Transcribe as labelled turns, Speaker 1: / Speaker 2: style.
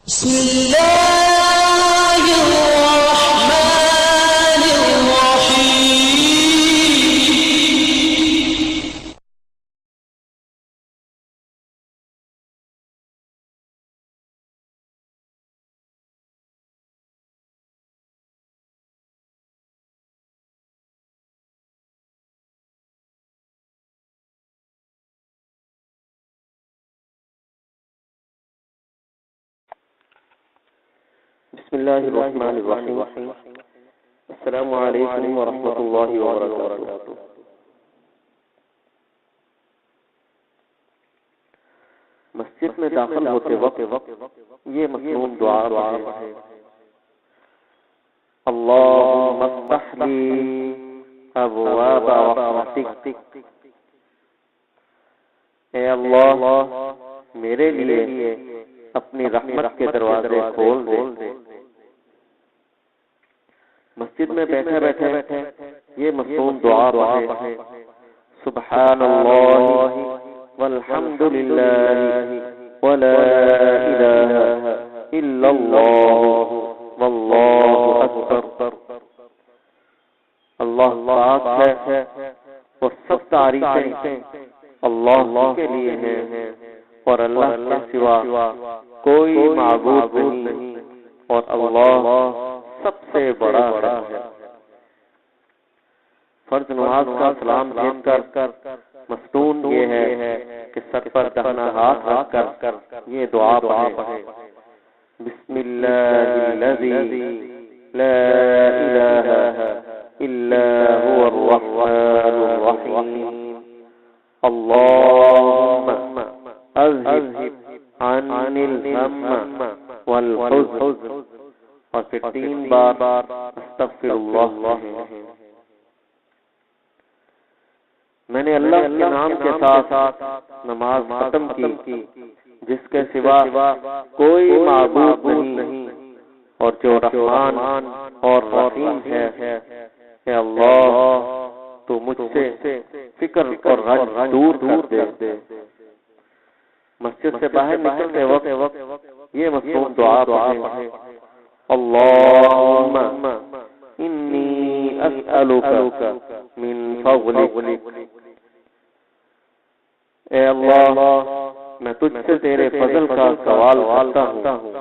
Speaker 1: بسم الله الرحمن الرحيم.
Speaker 2: بسم الله الرحمن الرحیم. السلام علیکم ورحمۃ اللہ وبرکاتہ. مسجد میں داخل ہوتے وقت یہ مصنون دعا ہے: اللہم افتح لی ابواب رحمتک. اے اللہ میرے لیے اپنی رحمت کے دروازے کھول دے. مسجد میں بیٹھے بیٹھے یہ مصنون دعا پڑھیں: سبحان اللہ والحمد للہ ولا الہ الا اللہ واللہ اکبر. اللہ پاک ہے اور سب تعریفیں اللہ کے لیے ہیں اور اللہ کے سوا کوئی معبود نہیں اور اللہ سب سے بڑا ہے. فرض نماز کا سلام بھیج کر مستون یہ ہے کہ سر پر دہنا ہاتھ رکھ کر یہ دعا پڑھیں: بسم اللہ الذی لا الہ الا هو الرحمن الرحیم. اللہم اذہب عنی الہم والحزن. اور پھر 3 بار استغفر اللہ. میں نے اللہ کے نام کے ساتھ نماز ختم کی جس کے سوا کوئی معبود نہیں اور جو رحمان اور رحیم ہے. اے اللہ تو مجھ سے فکر اور رنج دور کر دے. مسجد سے باہر نکلتے وقت یہ مصنون دعا پڑھیں: اللہم انی اسألک من فضلک. اے اللہ میں تجھ سے تیرے فضل کا سوال کرتا ہوں.